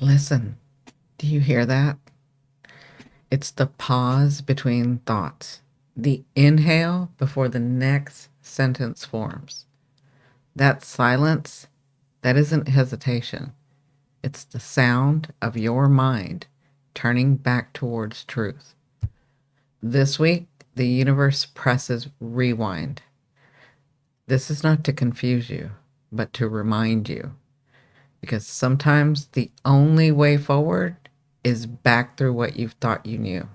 Listen, do you hear that? It's the pause between thoughts, the inhale before the next sentence forms. That silence, that isn't hesitation. It's the sound of your mind turning back towards truth. This week, the universe presses rewind. This is not to confuse you, but to remind you. Because sometimes the only way forward is back through what you thought you knew.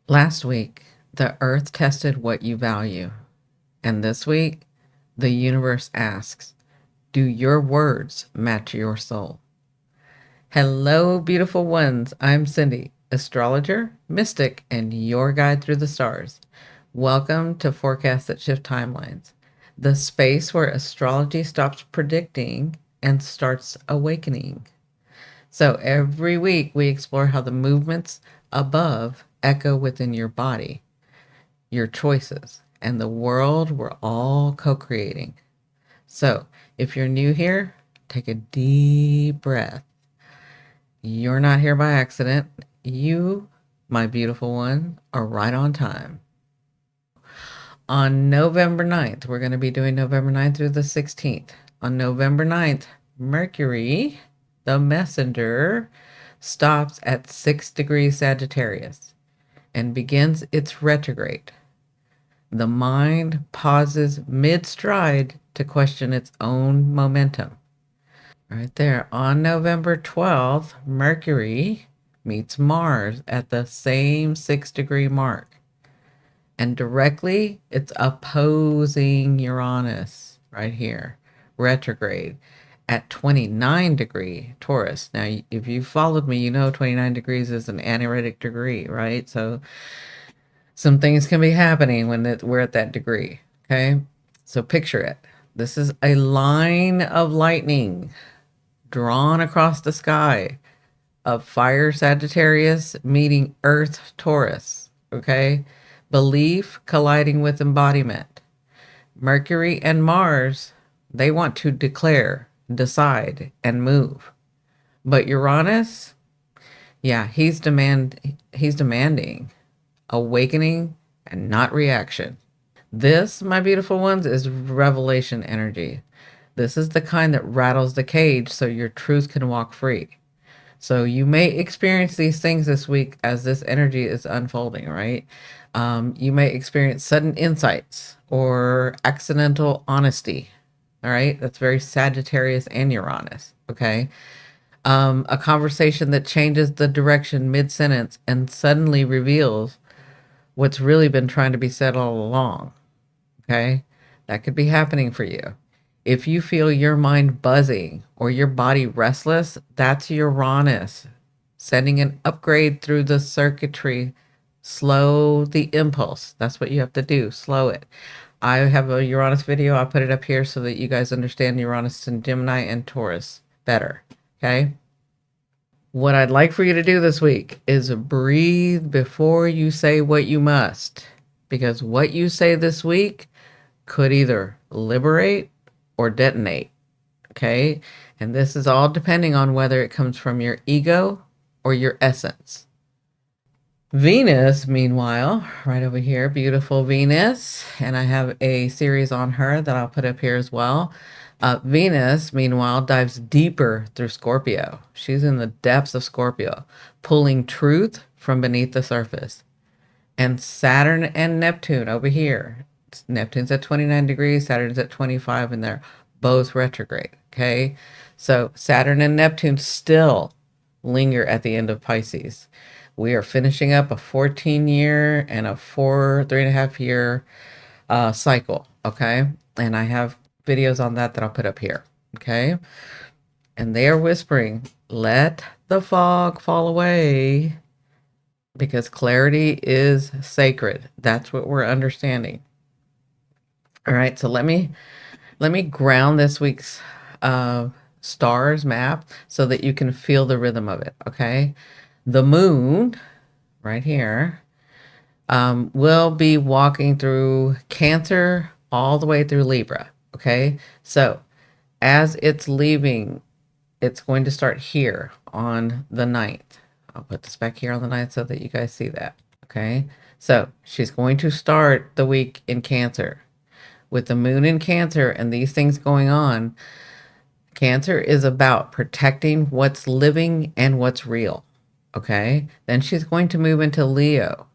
Last week, the earth tested what you value. And this week, the universe asks, do your words match your soul? Hello, beautiful ones. I'm Cindi, astrologer, mystic, and your guide through the stars. Welcome to Forecasts That Shift Timelines, the space where astrology stops predicting and starts awakening. So every week we explore how the movements above echo within your body, your choices, and the world we're all co-creating. So if you're new here, take a deep breath. You're not here by accident. You, my beautiful one, are right on time. On November 9th, we're going to be doing November 9th through the 16th. On November 9th, Mercury, the messenger, stops at 6 degrees Sagittarius and begins its retrograde. The mind pauses mid-stride to question its own momentum. Right there. On November 12th, Mercury meets Mars at the same 6-degree mark. And directly, it's opposing Uranus right here, retrograde, at 29-degree Taurus. Now, if you followed me, you know 29 degrees is an anaretic degree, right? So some things can be happening when we're at that degree, okay? So picture it. This is a line of lightning drawn across the sky of fire Sagittarius meeting Earth Taurus, okay? Belief colliding with embodiment. Mercury and Mars, they want to declare, decide, and move. But Uranus, yeah, he's demanding awakening and not reaction. This, my beautiful ones, is revelation energy. This is the kind that rattles the cage so your truth can walk free. So you may experience these things this week as this energy is unfolding, right? You may experience sudden insights or accidental honesty. All right. That's very Sagittarius and Uranus. Okay. A conversation that changes the direction mid sentence and suddenly reveals what's really been trying to be said all along. Okay. That could be happening for you. If you feel your mind buzzing or your body restless, that's Uranus sending an upgrade through the circuitry. Slow the impulse. That's what you have to do. Slow it. I have a Uranus video. I'll put it up here so that you guys understand Uranus and Gemini and Taurus better. Okay. What I'd like for you to do this week is breathe before you say what you must, because what you say this week could either liberate or detonate. Okay. And this is all depending on whether it comes from your ego or your essence. Venus, meanwhile, right over here, beautiful Venus, and I have a series on her that I'll put up here as well. Venus, meanwhile, dives deeper through Scorpio. She's in the depths of Scorpio, pulling truth from beneath the surface. And Saturn and Neptune over here. Neptune's at 29 degrees, Saturn's at 25, and they're both retrograde. Okay. So Saturn and Neptune still linger at the end of Pisces. We are finishing up a 14-year and a 3.5 year cycle. Okay. And I have videos on that I'll put up here. Okay. And they are whispering, let the fog fall away, because clarity is sacred. That's what we're understanding. All right. So let me ground this week's stars map so that you can feel the rhythm of it. Okay. The moon right here will be walking through Cancer all the way through Libra. Okay. So as it's leaving, it's going to start here on the 9th. I'll put this back here on the 9th so that you guys see that. Okay. So she's going to start the week in Cancer. With the moon in Cancer and these things going on, Cancer is about protecting what's living and what's real. Okay. Then she's going to move into Leo.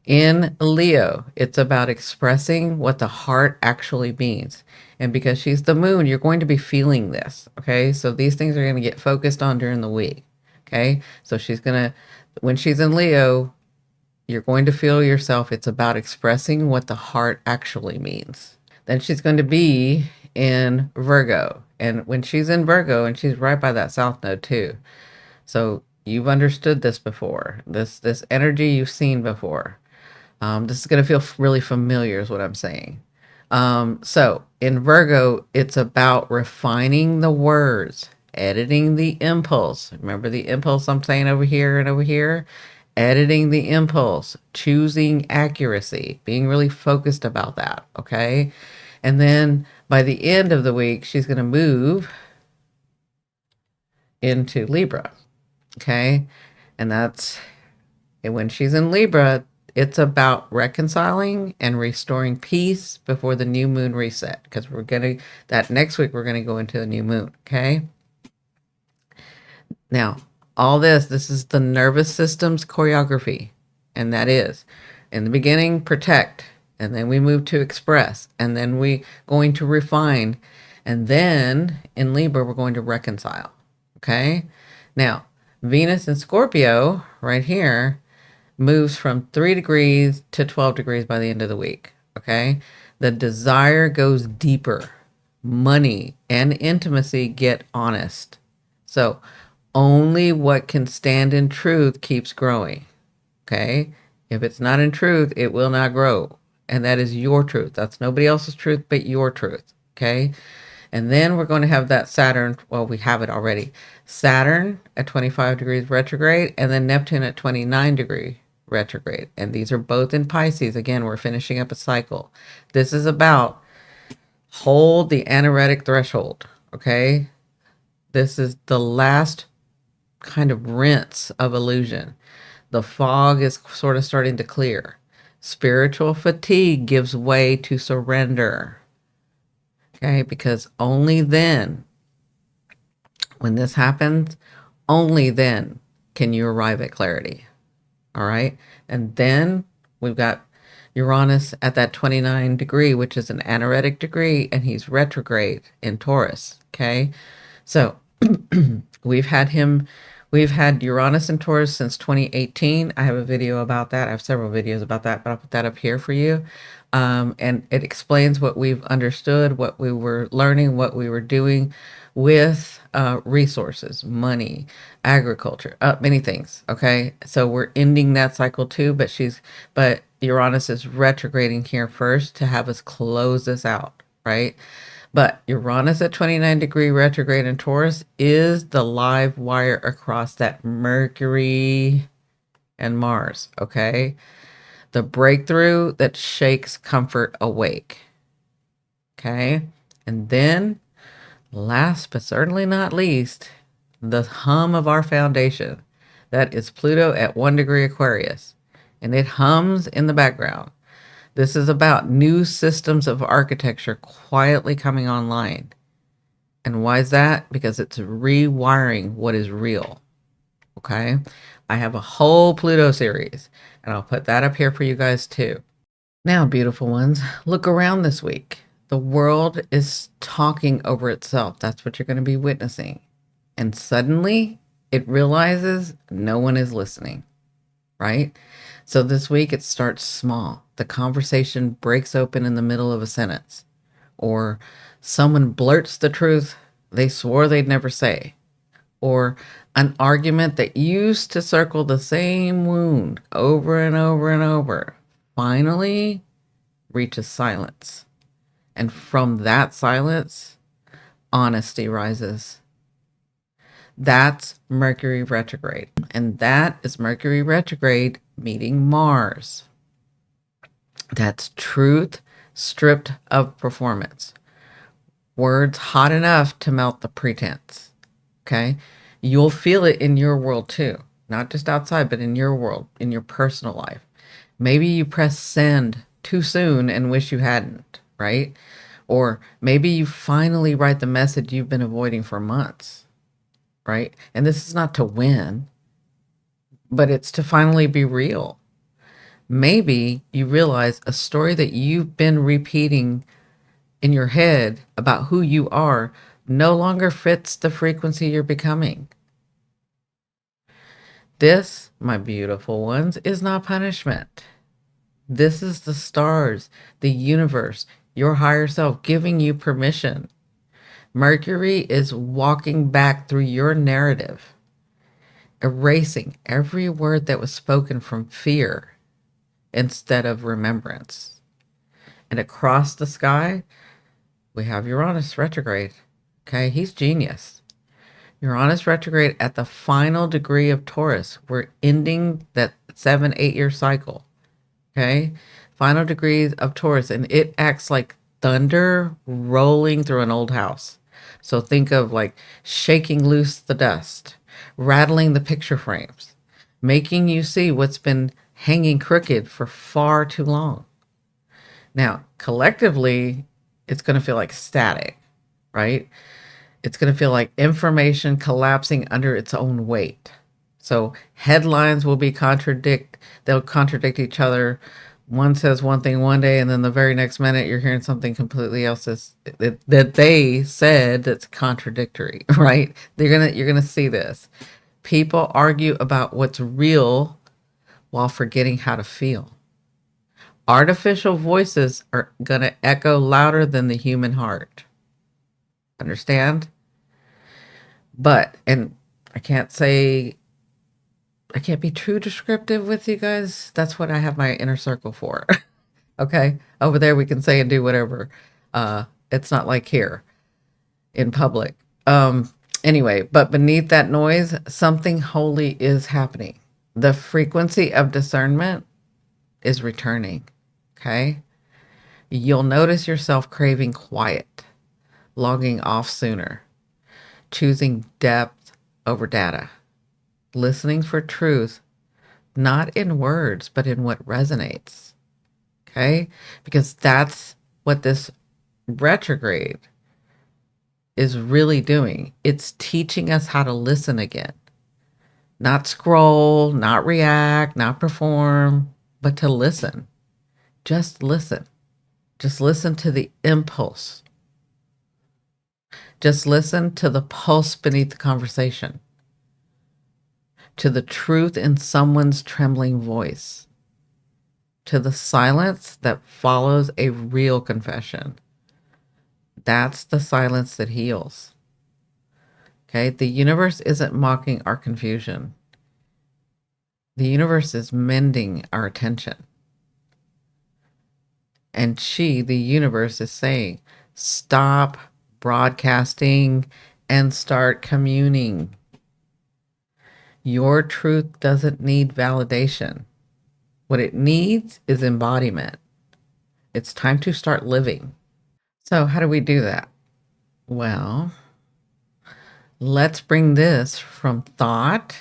In Leo, it's about expressing what the heart actually means. And because she's the moon, you're going to be feeling this. Okay. So these things are going to get focused on during the week. Okay. So she's going to, when she's in Leo, you're going to feel yourself. It's about expressing what the heart actually means. Then she's going to be in Virgo. And when she's in Virgo, and she's right by that South Node too. So you've understood this before. This energy you've seen before. This is going to feel really familiar is what I'm saying. So in Virgo, it's about refining the words, editing the impulse. Remember the impulse I'm saying over here and over here? Editing the impulse, choosing accuracy, being really focused about that, okay? And then by the end of the week, she's going to move into Libra, okay? And when she's in Libra, it's about reconciling and restoring peace before the new moon reset, because that next week we're going to go into the new moon, okay? Now, all this is the nervous system's choreography. And that is, in the beginning, protect. And then we move to express. And then we going to refine. And then in Libra, we're going to reconcile. Okay? Now, Venus in Scorpio, right here, moves from 3 degrees to 12 degrees by the end of the week. Okay? The desire goes deeper. Money and intimacy get honest. So, only what can stand in truth keeps growing. Okay? If it's not in truth, it will not grow. And that is your truth. That's nobody else's truth but your truth. Okay? And then we're going to have that Saturn. Well, we have it already. Saturn at 25 degrees retrograde, and then Neptune at 29 degree retrograde. And these are both in Pisces. Again, we're finishing up a cycle. This is about hold the anaretic threshold. Okay? This is the last kind of rinse of illusion. The fog is sort of starting to clear. Spiritual fatigue gives way to surrender. Okay, because only then, when this happens, only then can you arrive at clarity. All right, and then we've got Uranus at that 29 degree, which is an anaretic degree, and he's retrograde in Taurus. Okay, so we've had Uranus in Taurus since 2018. I have a video about that. I have several videos about that, but I'll put that up here for you. And it explains what we've understood, what we were learning, what we were doing with resources, money, agriculture, many things. Okay, so we're ending that cycle too, but Uranus is retrograding here first to have us close this out, right? But Uranus at 29 degree retrograde in Taurus is the live wire across that Mercury and Mars, okay? The breakthrough that shakes comfort awake, okay? And then, last but certainly not least, the hum of our foundation. That is Pluto at 1 degree Aquarius, and it hums in the background. This is about new systems of architecture quietly coming online. And why is that? Because it's rewiring what is real. Okay? I have a whole Pluto series, and I'll put that up here for you guys too. Now, beautiful ones, look around this week. The world is talking over itself. That's what you're going to be witnessing. And suddenly, it realizes no one is listening, right? So this week it starts small. The conversation breaks open in the middle of a sentence, or someone blurts the truth they swore they'd never say, or an argument that used to circle the same wound over and over and over finally reaches silence. And from that silence, honesty rises. That's Mercury retrograde. And that is Mercury retrograde meeting Mars. That's truth stripped of performance. Words hot enough to melt the pretense. Okay? You'll feel it in your world too, not just outside, but in your world, in your personal life. Maybe you press send too soon and wish you hadn't, right? Or maybe you finally write the message you've been avoiding for months, right? And this is not to win, but it's to finally be real. Maybe you realize a story that you've been repeating in your head about who you are no longer fits the frequency you're becoming. This, my beautiful ones, is not punishment. This is the stars, the universe, your higher self giving you permission. Mercury is walking back through your narrative, erasing every word that was spoken from fear instead of remembrance. And across the sky, we have Uranus retrograde. Okay, he's genius. Uranus retrograde at the final degree of Taurus. We're ending that 7-8 year cycle. Okay, final degrees of Taurus, and it acts like thunder rolling through an old house. So think of like shaking loose the dust, rattling the picture frames, making you see what's been hanging crooked for far too long. Now, collectively, it's going to feel like static, right? It's going to feel like information collapsing under its own weight. So headlines will be they'll contradict each other. One says one thing one day, and then the very next minute you're hearing something completely else that they said that's contradictory, right? You're gonna see this. People argue about what's real while forgetting how to feel. Artificial voices are gonna echo louder than the human heart. Understand? But, and I can't be too descriptive with you guys. That's what I have my inner circle for. Okay. Over there, we can say and do whatever. It's not like here in public. Anyway, but beneath that noise, something holy is happening. The frequency of discernment is returning. Okay. You'll notice yourself craving quiet, logging off sooner, choosing depth over data, listening for truth, not in words, but in what resonates. Okay? Because that's what this retrograde is really doing. It's teaching us how to listen again. Not scroll, not react, not perform, but to listen. Just listen. Just listen to the impulse. Just listen to the pulse beneath the conversation, to the truth in someone's trembling voice, to the silence that follows a real confession. That's the silence that heals. Okay? The universe isn't mocking our confusion. The universe is mending our attention. And the universe, is saying, stop broadcasting and start communing. Your truth doesn't need validation. What it needs is embodiment. It's time to start living. So how do we do that? Well, let's bring this from thought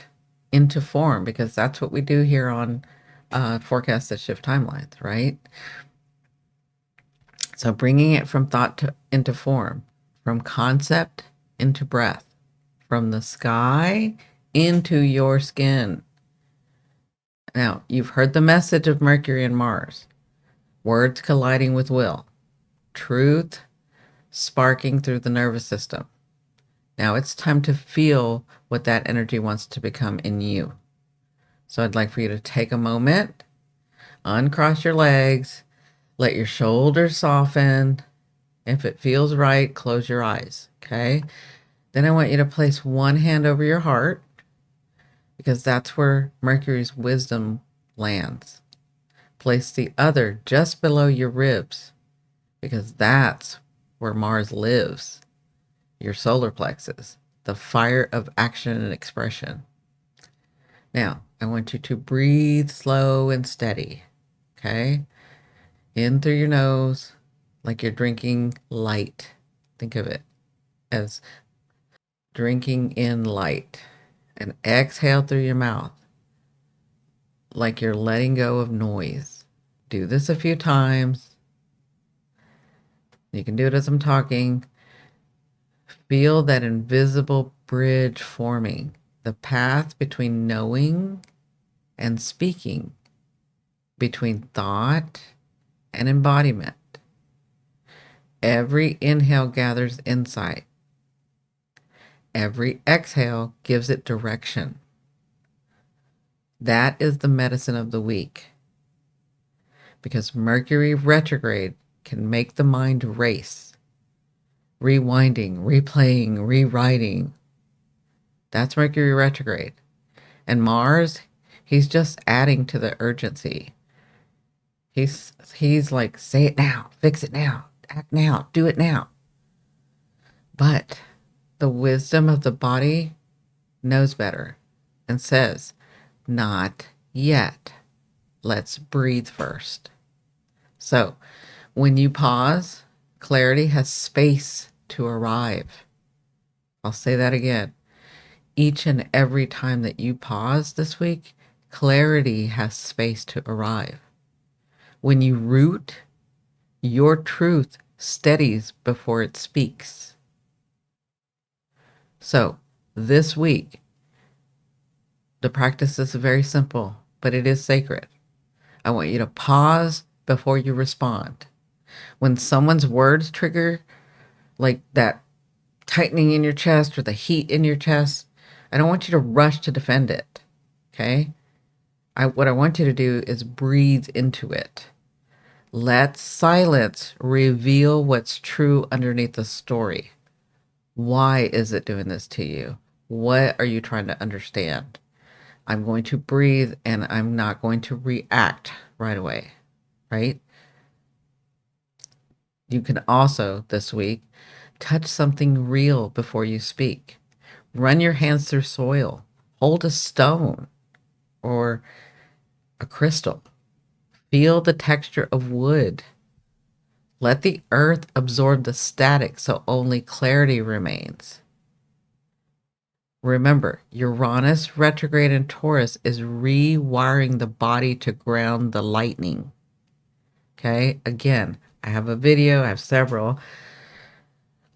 into form, because that's what we do here on Forecast That Shift Timelines, right? So bringing it from thought into form, from concept into breath, from the sky into your skin. Now, you've heard the message of Mercury and Mars, words colliding with will, truth sparking through the nervous system. Now it's time to feel what that energy wants to become in you. So I'd like for you to take a moment, uncross your legs, let your shoulders soften. If it feels right, close your eyes, okay? Then I want you to place one hand over your heart, because that's where Mercury's wisdom lands. Place the other just below your ribs, because that's where Mars lives, your solar plexus, the fire of action and expression. Now, I want you to breathe slow and steady, okay? In through your nose, like you're drinking light. Think of it as drinking in light. and exhale through your mouth like you're letting go of noise. Do this a few times. You can do it as I'm talking. Feel that invisible bridge forming, the path between knowing and speaking, between thought and embodiment. Every inhale gathers insight. Every exhale gives it direction. That is the medicine of the week. Because Mercury retrograde can make the mind race. Rewinding, replaying, rewriting. That's Mercury retrograde. And Mars, he's just adding to the urgency. He's like, say it now, fix it now, act now, do it now. But the wisdom of the body knows better and says, not yet. Let's breathe first. So when you pause, clarity has space to arrive. I'll say that again. Each and every time that you pause this week, clarity has space to arrive. When you root, your truth steadies before it speaks. So this week, the practice is very simple, but it is sacred. I want you to pause before you respond. When someone's words trigger like that tightening in your chest or the heat in your chest, I don't want you to rush to defend it. Okay? What I want you to do is breathe into it. Let silence reveal what's true underneath the story. Why is it doing this to you? What are you trying to understand? I'm going to breathe and I'm not going to react right away, right? You can also, this week, touch something real before you speak. Run your hands through soil. Hold a stone or a crystal. Feel the texture of wood. Let the earth absorb the static so only clarity remains. Remember, Uranus retrograde in Taurus is rewiring the body to ground the lightning. Okay, again, I have a video, I have several,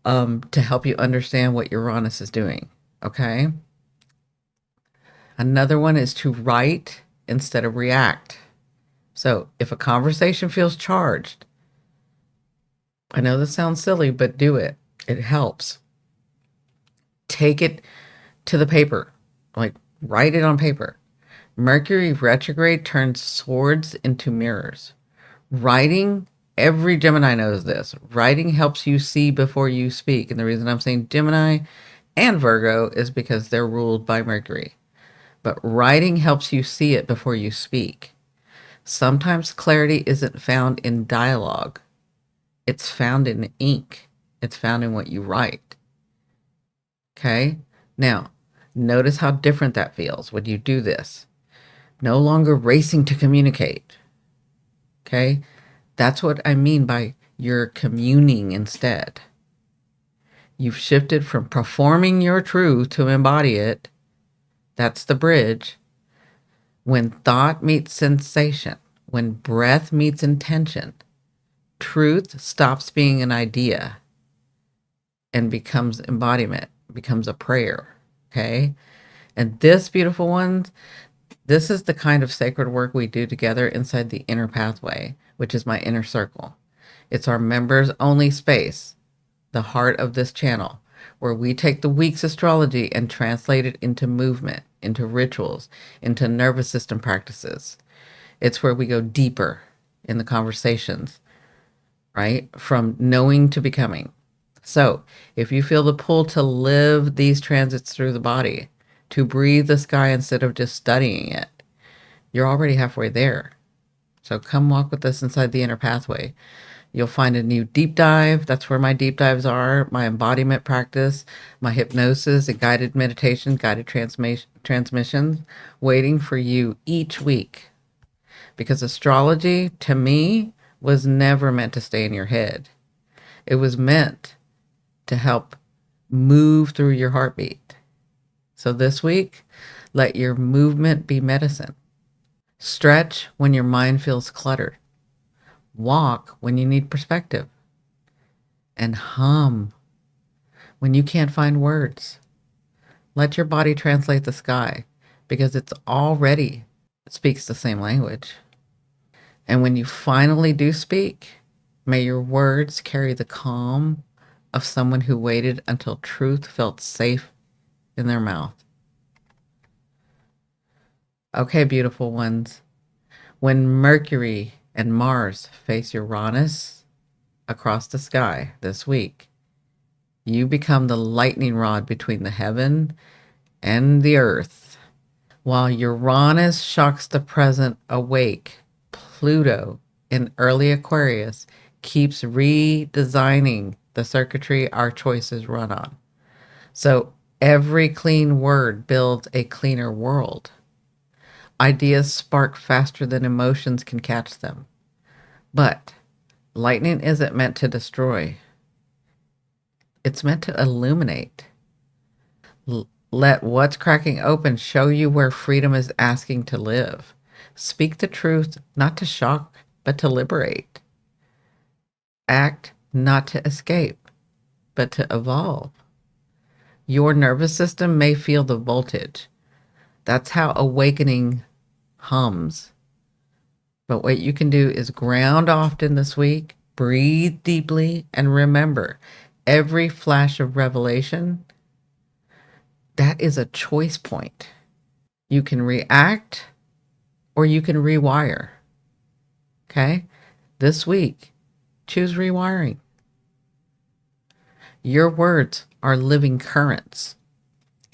to help you understand what Uranus is doing. Okay. Another one is to write instead of react. So if a conversation feels charged, I know this sounds silly, but do it. It helps. Take it to the paper, like write it on paper. Mercury retrograde turns swords into mirrors. Writing, every Gemini knows this. Writing helps you see before you speak. And the reason I'm saying Gemini and Virgo is because they're ruled by Mercury. But writing helps you see it before you speak. Sometimes clarity isn't found in dialogue. It's found in ink. It's found in what you write. Okay? Now, notice how different that feels when you do this. No longer racing to communicate. Okay? That's what I mean by you're communing instead. You've shifted from performing your truth to embody it. That's the bridge. When thought meets sensation, when breath meets intention, truth stops being an idea and becomes embodiment, becomes a prayer. Okay? And this, beautiful ones, this is the kind of sacred work we do together inside the inner pathway, which is my inner circle. It's our members only space, the heart of this channel, where we take the week's astrology and translate it into movement, into rituals, into nervous system practices. It's where we go deeper in the conversations, right? From knowing to becoming. So if you feel the pull to live these transits through the body, to breathe the sky instead of just studying it, you're already halfway there. So come walk with us inside the inner pathway. You'll find a new deep dive. That's where my deep dives are, my embodiment practice, my hypnosis, and guided meditation, guided transmissions waiting for you each week. Because astrology, to me, was never meant to stay in your head. It was meant to help move through your heartbeat. So this week, let your movement be medicine. Stretch when your mind feels cluttered. Walk when you need perspective. And hum when you can't find words. Let your body translate the sky because it's already speaks the same language. And when you finally do speak, may your words carry the calm of someone who waited until truth felt safe in their mouth. Okay, beautiful ones. When Mercury and Mars face Uranus across the sky this week, you become the lightning rod between the heaven and the earth. While Uranus shocks the present awake, Pluto in early Aquarius keeps redesigning the circuitry our choices run on. So every clean word builds a cleaner world. Ideas spark faster than emotions can catch them. But lightning isn't meant to destroy. It's meant to illuminate. Let what's cracking open show you where freedom is asking to live. Speak the truth, not to shock, but to liberate. Act not to escape, but to evolve. Your nervous system may feel the voltage. That's how awakening hums. But what you can do is ground often this week, breathe deeply, and remember every flash of revelation, that is a choice point. You can react or you can rewire. Okay? This week, choose rewiring. Your words are living currents.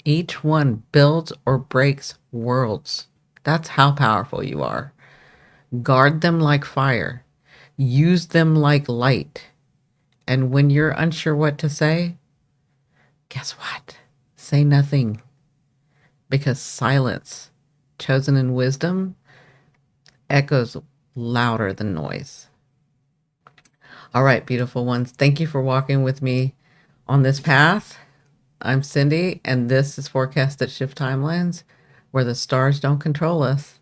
Each one builds or breaks worlds. That's how powerful you are. Guard them like fire. Use them like light. And when you're unsure what to say, guess what? Say nothing. Because silence, chosen in wisdom, echoes louder than noise. All right, beautiful ones. Thank you for walking with me on this path. I'm Cindi, and this is Forecasted Shift Timelines, where the stars don't control us.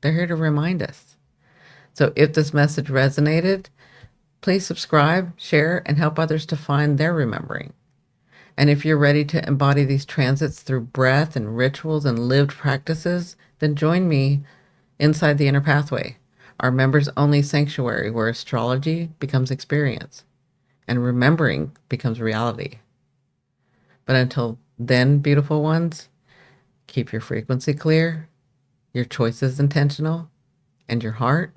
They're here to remind us. So if this message resonated, please subscribe, share, and help others to find their remembering. And if you're ready to embody these transits through breath and rituals and lived practices, then join me inside the Inner Pathway, our members-only sanctuary where astrology becomes experience and remembering becomes reality. But until then, beautiful ones, keep your frequency clear, your choices intentional, and your heart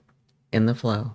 in the flow.